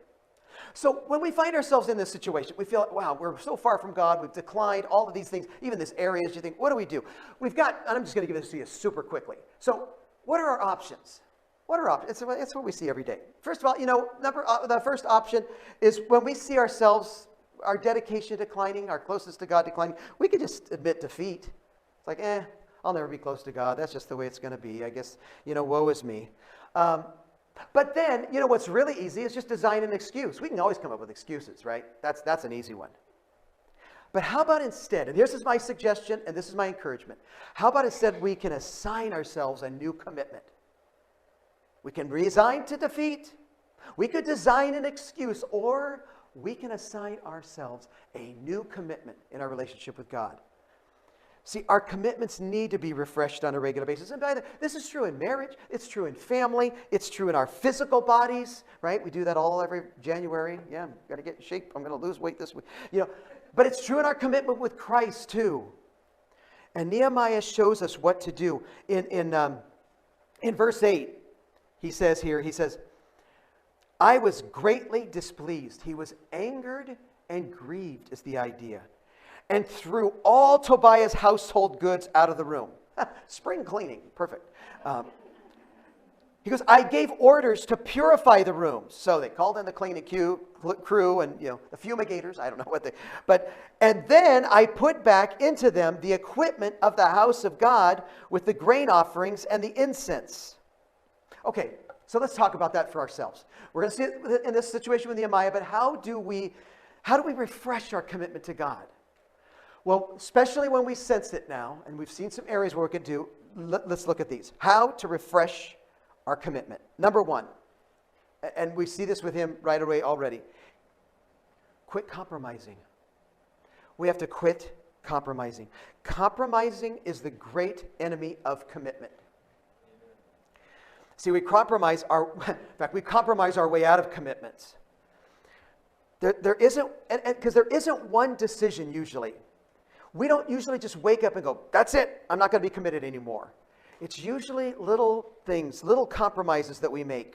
So when we find ourselves in this situation, we feel like, wow, we're so far from God, we've declined, all of these things, even this areas, you think, what do we do? We've got, and I'm just going to give this to you super quickly. So what are our options? What are options? It's what we see every day. First of all, the first option is when we see ourselves, our dedication declining, our closeness to God declining, we could just admit defeat. It's like, I'll never be close to God. That's just the way it's going to be. I guess, woe is me. But then, what's really easy is just design an excuse. We can always come up with excuses, right? That's an easy one. But how about instead, and this is my suggestion and this is my encouragement, how about instead we can assign ourselves a new commitment? We can resign to defeat, we could design an excuse, or we can assign ourselves a new commitment in our relationship with God. See, our commitments need to be refreshed on a regular basis. And by the way, this is true in marriage, it's true in family, it's true in our physical bodies, right? We do that all every January. Yeah, I'm going to get in shape, I'm going to lose weight this week. But it's true in our commitment with Christ too. And Nehemiah shows us what to do. In verse 8, he says, I was greatly displeased. He was angered and grieved is the idea. And threw all Tobiah's household goods out of the room. Spring cleaning, perfect. He goes, I gave orders to purify the rooms. So they called in the cleaning crew and, the fumigators. I don't know what and then I put back into them the equipment of the house of God with the grain offerings and the incense. Okay, so let's talk about that for ourselves. We're going to see it in this situation with Nehemiah, but how do we refresh our commitment to God? Well, especially when we sense it now, and we've seen some areas where we could do, let's look at these. How to refresh our commitment. Number one, and we see this with him right away already, quit compromising. We have to quit compromising. Compromising is the great enemy of commitment. See, we compromise our way out of commitments. There isn't, because there isn't one decision usually. We don't usually just wake up and go, that's it, I'm not going to be committed anymore. It's usually little things, little compromises that we make.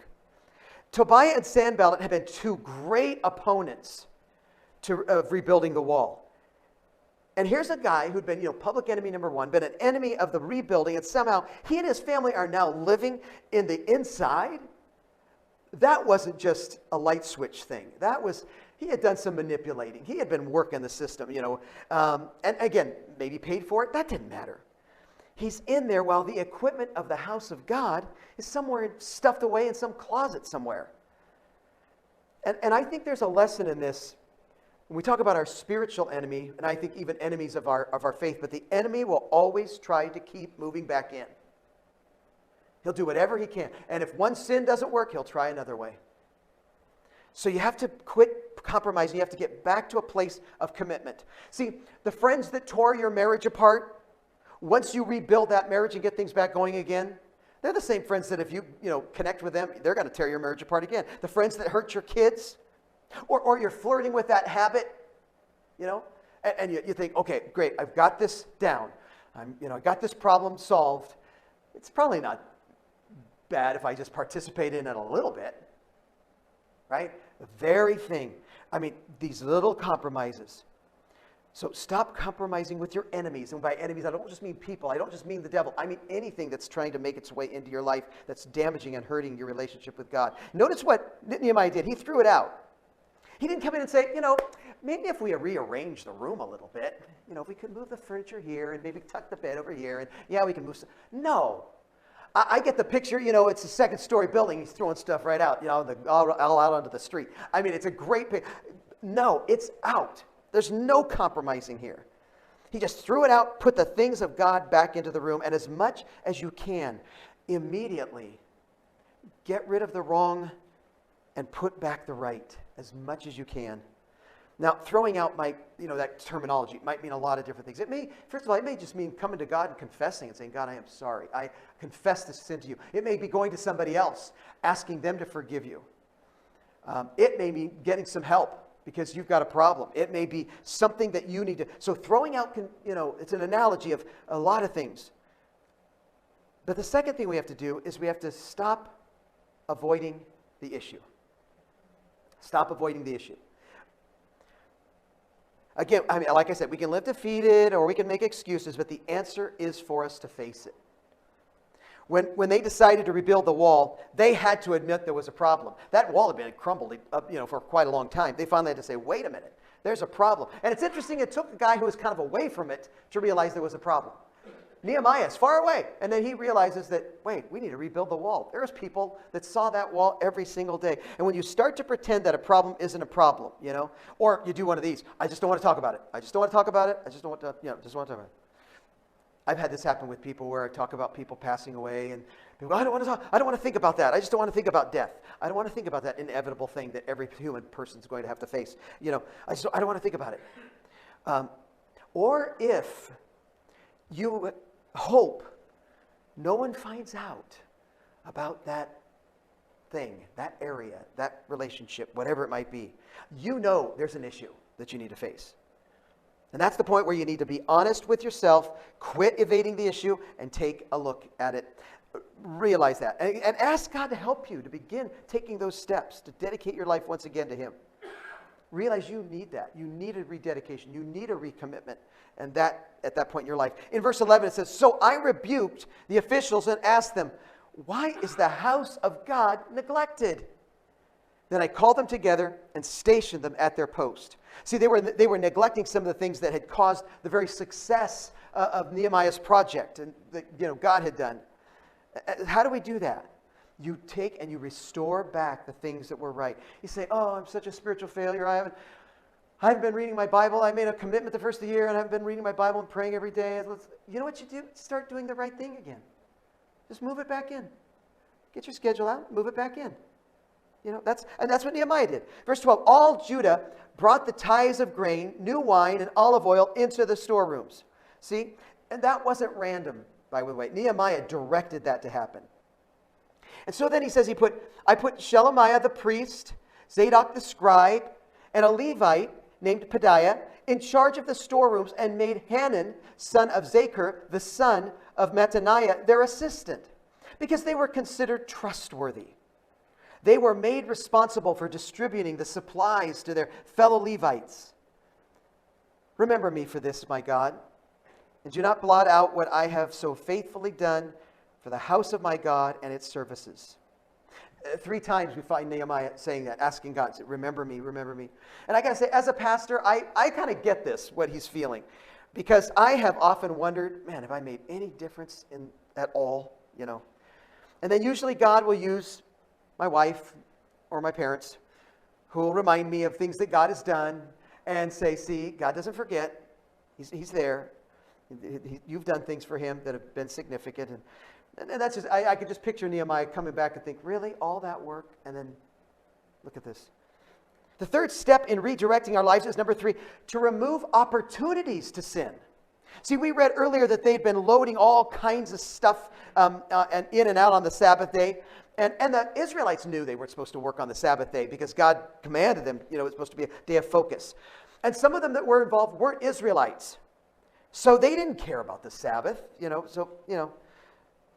Tobiah and Sanballat have been two great opponents of rebuilding the wall. And here's a guy who'd been, public enemy number one, been an enemy of the rebuilding, and somehow he and his family are now living in the inside. That wasn't just a light switch thing. He had done some manipulating. He had been working the system, and again, maybe paid for it. That didn't matter. He's in there while the equipment of the house of God is somewhere stuffed away in some closet somewhere. And I think there's a lesson in this when we talk about our spiritual enemy, and I think even enemies of our faith, but the enemy will always try to keep moving back in. He'll do whatever he can. And if one sin doesn't work, he'll try another way. So you have to quit compromising. You have to get back to a place of commitment. See, the friends that tore your marriage apart, once you rebuild that marriage and get things back going again, they're the same friends that if you connect with them, they're going to tear your marriage apart again. The friends that hurt your kids, or you're flirting with that habit, and you think, okay, great, I've got this down. I got this problem solved. It's probably not bad if I just participate in it a little bit, right? The very thing. These little compromises. So stop compromising with your enemies. And by enemies, I don't just mean people. I don't just mean the devil. I mean anything that's trying to make its way into your life that's damaging and hurting your relationship with God. Notice what Nehemiah did. He threw it out. He didn't come in and say, maybe if we rearrange the room a little bit, if we could move the furniture here and maybe tuck the bed over here, and we can move. No. I get the picture, it's a second-story building. He's throwing stuff right out, all out onto the street. It's a great picture. No, it's out. There's no compromising here. He just threw it out, put the things of God back into the room, and as much as you can, immediately get rid of the wrong and put back the right as much as you can. Now, throwing out that terminology might mean a lot of different things. First of all, it may just mean coming to God and confessing and saying, God, I am sorry. I confess this sin to you. It may be going to somebody else, asking them to forgive you. It may mean getting some help. because you've got a problem. It may be something that you need to. So throwing out, it's an analogy of a lot of things. But the second thing we have to do is we have to stop avoiding the issue. Stop avoiding the issue. Again, like I said, we can live defeated or we can make excuses, but the answer is for us to face it. When they decided to rebuild the wall, they had to admit there was a problem. That wall had been crumbled, for quite a long time. They finally had to say, wait a minute, there's a problem. And it's interesting, it took a guy who was kind of away from it to realize there was a problem. Nehemiah is far away, and then he realizes that, wait, we need to rebuild the wall. There's people that saw that wall every single day. And when you start to pretend that a problem isn't a problem, or you do one of these, I just don't want to talk about it. I just don't want to talk about it. I just don't want to, just want to talk about it. I've had this happen with people where I talk about people passing away and people, I don't want to think about that. I just don't want to think about death. I don't want to think about that inevitable thing that every human person is going to have to face. I don't want to think about it. Or if you hope no one finds out about that thing, that area, that relationship, whatever it might be, there's an issue that you need to face. And that's the point where you need to be honest with yourself, quit evading the issue, and take a look at it. Realize that. And ask God to help you to begin taking those steps, to dedicate your life once again to Him. Realize you need that. You need a rededication. You need a recommitment. And that, at that point in your life. In verse 11 it says, so I rebuked the officials and asked them, why is the house of God neglected? Then I called them together and stationed them at their post. See, they were neglecting some of the things that had caused the very success of Nehemiah's project and that God had done. How do we do that? You take and you restore back the things that were right. You say, oh, I'm such a spiritual failure. I haven't been reading my Bible. I made a commitment the first of the year and I haven't been reading my Bible and praying every day. You know what you do? Start doing the right thing again. Just move it back in. Get your schedule out, move it back in. That's what Nehemiah did. Verse 12, all Judah brought the tithes of grain, new wine, and olive oil into the storerooms. See? And that wasn't random, by the way. Nehemiah directed that to happen. And so then he says, I put Shelemiah the priest, Zadok the scribe, and a Levite named Pedaiah in charge of the storerooms, and made Hanan, son of Zachar, the son of Mattaniah, their assistant, because they were considered trustworthy. They were made responsible for distributing the supplies to their fellow Levites. Remember me for this, my God, and do not blot out what I have so faithfully done for the house of my God and its services. 3 times we find Nehemiah saying that, asking God, remember me, remember me. And I got to say, as a pastor, I kind of get this, what he's feeling. Because I have often wondered, man, have I made any difference at all? And then usually God will use my wife or my parents who will remind me of things that God has done and say, see, God doesn't forget. He's there. You've done things for Him that have been significant. And that's just, I could just picture Nehemiah coming back and think, really? All that work? And then look at this. The third step in redirecting our lives is number 3, to remove opportunities to sin. See, we read earlier that they'd been loading all kinds of stuff and in and out on the Sabbath day. And the Israelites knew they weren't supposed to work on the Sabbath day because God commanded them, it was supposed to be a day of focus. And some of them that were involved weren't Israelites. So they didn't care about the Sabbath,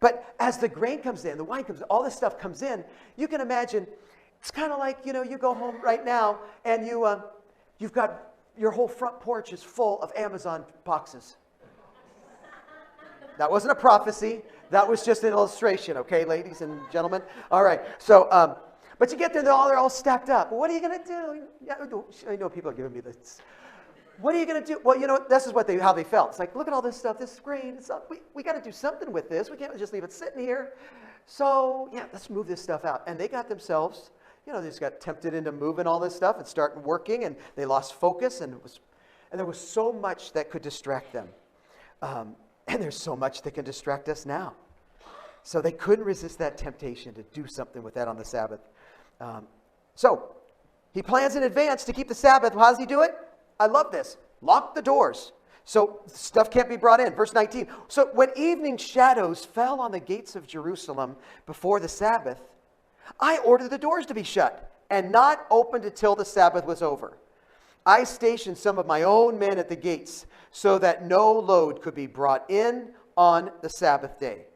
But as the grain comes in, the wine comes in, all this stuff comes in, you can imagine, it's kind of like, you go home right now and you've got your whole front porch is full of Amazon boxes. That wasn't a prophecy. That was just an illustration, okay, ladies and gentlemen? All right. So, but you get there, they're all stacked up. What are you going to do? I know people are giving me this. What are you going to do? Well, this is how they felt. It's like, look at all this stuff. This is great. We got to do something with this. We can't just leave it sitting here. So, let's move this stuff out. And they got themselves, they just got tempted into moving all this stuff and starting working, and they lost focus, and there was so much that could distract them. And there's so much that can distract us now. So they couldn't resist that temptation to do something with that on the Sabbath. So he plans in advance to keep the Sabbath. How does he do it? I love this. Lock the doors so stuff can't be brought in. Verse 19. So when evening shadows fell on the gates of Jerusalem before the Sabbath, I ordered the doors to be shut and not opened until the Sabbath was over. I stationed some of my own men at the gates so that no load could be brought in on the Sabbath day.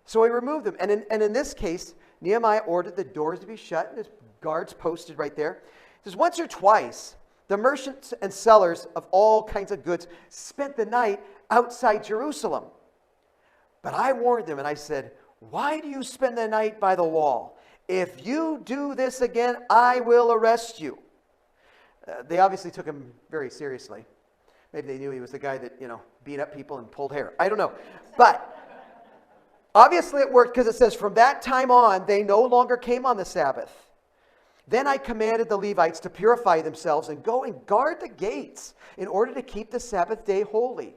So he removed them. And in this case, Nehemiah ordered the doors to be shut and his guards posted right there. He says, once or twice, the merchants and sellers of all kinds of goods spent the night outside Jerusalem. But I warned them and I said, why do you spend the night by the wall? If you do this again, I will arrest you. They obviously took him very seriously. Maybe they knew he was the guy that, beat up people and pulled hair. I don't know. But obviously it worked, because it says, from that time on, they no longer came on the Sabbath. Then I commanded the Levites to purify themselves and go and guard the gates in order to keep the Sabbath day holy.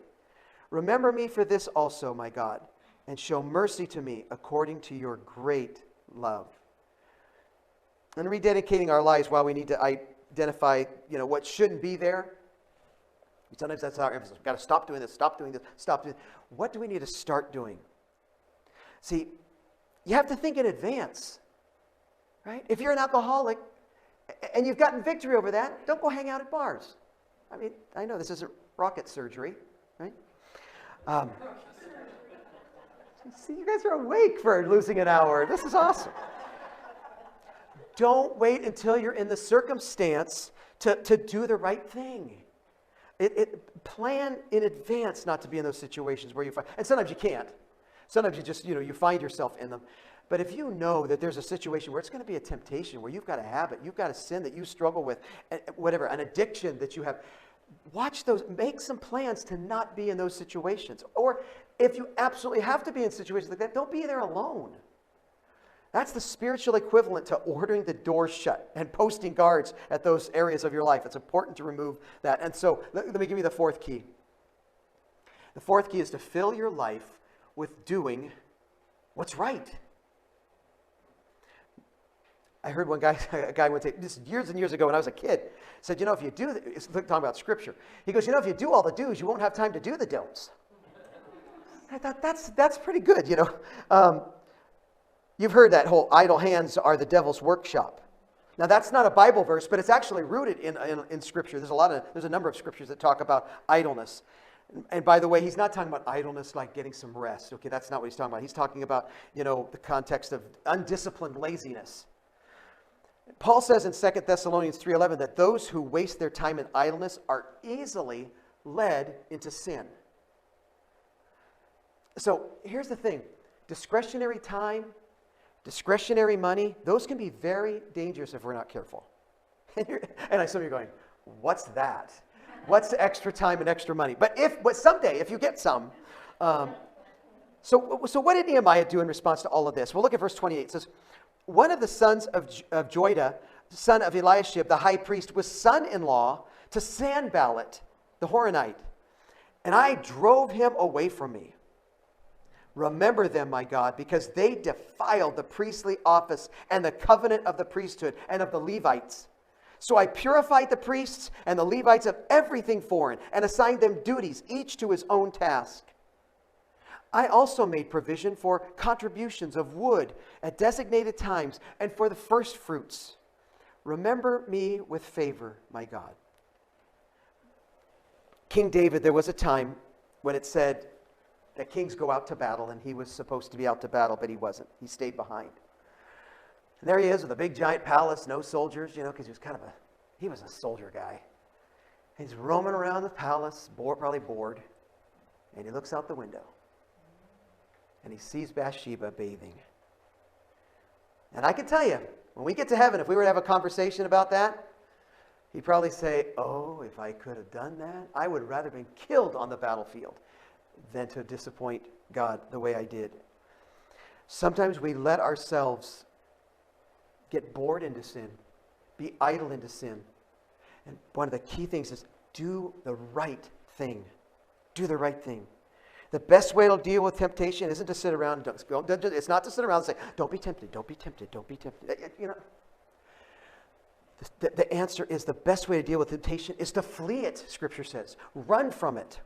Remember me for this also, my God, and show mercy to me according to your great love. And rededicating our lives, while we need to identify, what shouldn't be there. Sometimes that's our emphasis. We've got to stop doing this, stop doing this, stop doing this. What do we need to start doing? See, you have to think in advance, right? If you're an alcoholic and you've gotten victory over that, don't go hang out at bars. I mean, I know this isn't rocket surgery, right? See, you guys are awake for losing an hour. This is awesome. Don't wait until you're in the circumstance to do the right thing. Plan in advance not to be in those situations where you find, and sometimes you can't. Sometimes you just, you find yourself in them. But if you know that there's a situation where it's going to be a temptation, where you've got a habit, you've got a sin that you struggle with, whatever, an addiction that you have, watch those, make some plans to not be in those situations. Or if you absolutely have to be in situations like that, don't be there alone. That's the spiritual equivalent to ordering the doors shut and posting guards at those areas of your life. It's important to remove that. And so let me give you the fourth key. The fourth key is to fill your life with doing what's right. I heard a guy would say, this is years and years ago when I was a kid, said, if you do, it's talking about scripture. He goes, if you do all the do's, you won't have time to do the don'ts. I thought that's pretty good, You've heard that whole idle hands are the devil's workshop. Now that's not a Bible verse, but it's actually rooted in Scripture. There's a number of scriptures that talk about idleness. And by the way, he's not talking about idleness like getting some rest. Okay, that's not what he's talking about. He's talking about, the context of undisciplined laziness. Paul says in 2 Thessalonians 3:11 that those who waste their time in idleness are easily led into sin. So here's the thing. Discretionary time, discretionary money, those can be very dangerous if we're not careful. And some of you are going, what's that? What's the extra time and extra money? But someday, if you get some. So what did Nehemiah do in response to all of this? Well, look at verse 28. It says, one of the sons of Joiada, son of Eliashib, the high priest, was son-in-law to Sanballat, the Horonite. And I drove him away from me. Remember them, my God, because they defiled the priestly office and the covenant of the priesthood and of the Levites. So I purified the priests and the Levites of everything foreign and assigned them duties, each to his own task. I also made provision for contributions of wood at designated times and for the first fruits. Remember me with favor, my God. King David, there was a time when it said that kings go out to battle, and he was supposed to be out to battle, but he wasn't. He stayed behind. And there he is with a big giant palace, no soldiers, because he was a soldier guy. He's roaming around the palace, probably bored, and he looks out the window. And he sees Bathsheba bathing. And I can tell you, when we get to heaven, if we were to have a conversation about that, he'd probably say, oh, if I could have done that, I would rather have been killed on the battlefield than to disappoint God the way I did. Sometimes we let ourselves get bored into sin, be idle into sin. And one of the key things is do the right thing. Do the right thing. The best way to deal with temptation isn't to sit around. It's not to sit around and say, don't be tempted, don't be tempted, don't be tempted. The answer is the best way to deal with temptation is to flee it, Scripture says. Run from it.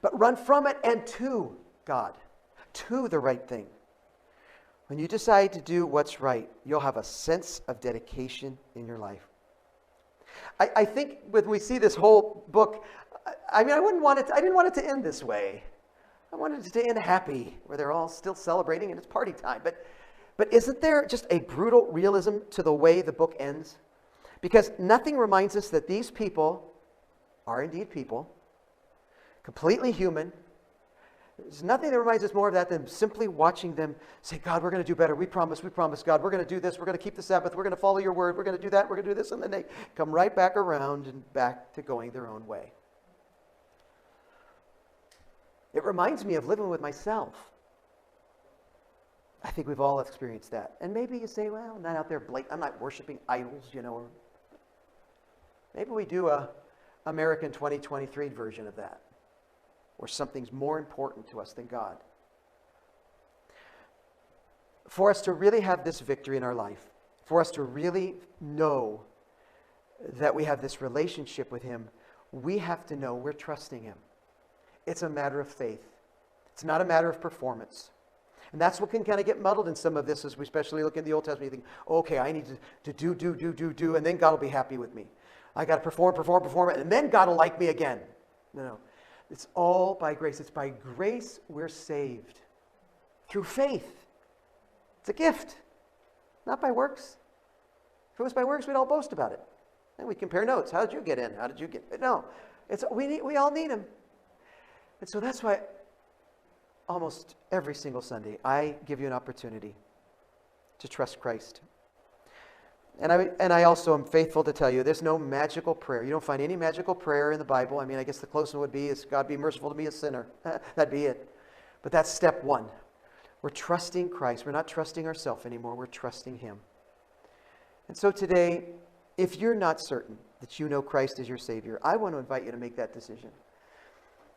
But run from it and to God, to the right thing. When you decide to do what's right, you'll have a sense of dedication in your life. I think when we see this whole book, I mean, I didn't want it to end this way. I wanted it to end happy, where they're all still celebrating and it's party time. But isn't there just a brutal realism to the way the book ends? Because nothing reminds us that these people are indeed people, completely human. There's nothing that reminds us more of that than simply watching them say, God, we're going to do better. We promise, God, we're going to do this. We're going to keep the Sabbath. We're going to follow your word. We're going to do that. We're going to do this. And then they come right back around and back to going their own way. It reminds me of living with myself. I think we've all experienced that. And maybe you say, well, I'm not out there I'm not worshiping idols, Or maybe we do a American 2023 version of that, where something's more important to us than God. For us to really have this victory in our life, for us to really know that we have this relationship with Him, we have to know we're trusting Him. It's a matter of faith. It's not a matter of performance. And that's what can kind of get muddled in some of this, as we especially look in the Old Testament. You think, okay, I need to do, and then God will be happy with me. I got to perform, and then God will like me again. No. It's all by grace. It's by grace we're saved. Through faith. It's a gift. Not by works. If it was by works, we'd all boast about it. And we'd compare notes. How did you get in? How did you get in? No. We all need Him. And so that's why almost every single Sunday I give you an opportunity to trust Christ. And I also am faithful to tell you, there's no magical prayer. You don't find any magical prayer in the Bible. I mean, I guess the closest one would be, is God be merciful to me, a sinner. That'd be it. But that's step one. We're trusting Christ. We're not trusting ourselves anymore. We're trusting Him. And so today, if you're not certain that you know Christ as your Savior, I want to invite you to make that decision.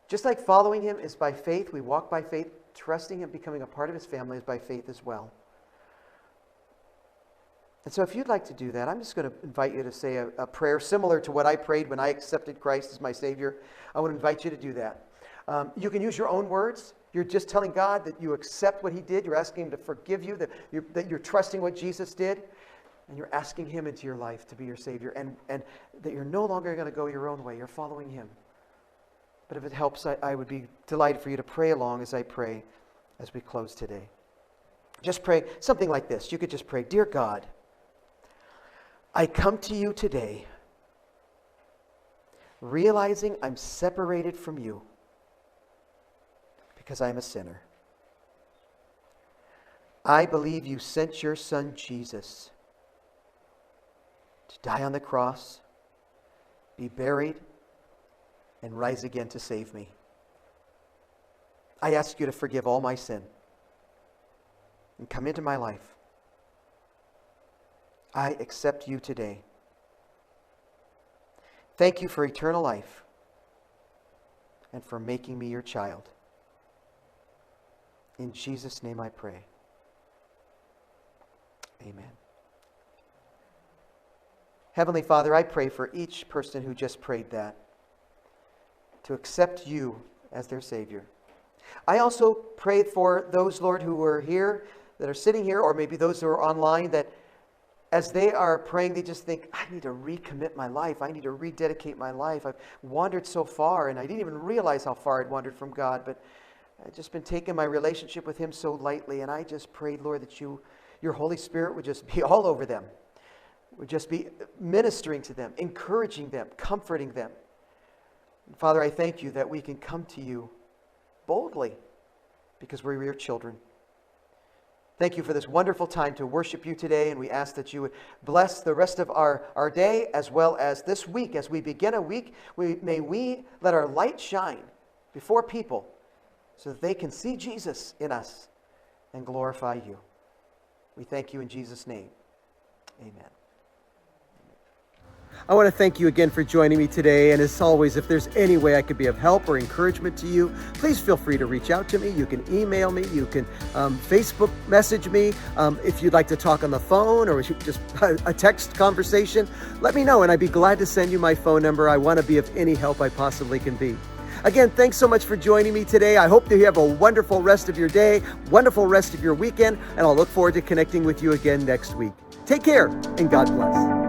Just like following Him is by faith, we walk by faith, trusting Him, becoming a part of His family is by faith as well. And so if you'd like to do that, I'm just going to invite you to say a prayer similar to what I prayed when I accepted Christ as my Savior. I would invite you to do that. You can use your own words. You're just telling God that you accept what He did. You're asking Him to forgive you, that you're trusting what Jesus did. And you're asking Him into your life to be your Savior. And that you're no longer going to go your own way. You're following Him. But if it helps, I would be delighted for you to pray along as I pray as we close today. Just pray something like this. You could just pray, Dear God, I come to you today realizing I'm separated from you because I'm a sinner. I believe you sent your Son Jesus to die on the cross, be buried, and rise again to save me. I ask you to forgive all my sin and come into my life. I accept you today. Thank you for eternal life and for making me your child. In Jesus' name I pray. Amen. Heavenly Father, I pray for each person who just prayed that, to accept you as their Savior. I also pray for those, Lord, who are here, that are sitting here, or maybe those who are online, that as they are praying, they just think, I need to recommit my life. I need to rededicate my life. I've wandered so far, and I didn't even realize how far I'd wandered from God, but I've just been taking my relationship with Him so lightly, and I just prayed, Lord, that your Holy Spirit would just be all over them, would just be ministering to them, encouraging them, comforting them. And Father, I thank you that we can come to you boldly because we're your children. Thank you for this wonderful time to worship you today, and we ask that you would bless the rest of our day as well as this week. As we begin a week, may we let our light shine before people so that they can see Jesus in us and glorify you. We thank you in Jesus' name. Amen. I want to thank you again for joining me today. And as always, if there's any way I could be of help or encouragement to you, please feel free to reach out to me. You can email me. You can Facebook message me. If you'd like to talk on the phone or just a text conversation, let me know and I'd be glad to send you my phone number. I want to be of any help I possibly can be. Again, thanks so much for joining me today. I hope that you have a wonderful rest of your day, wonderful rest of your weekend, and I'll look forward to connecting with you again next week. Take care and God bless.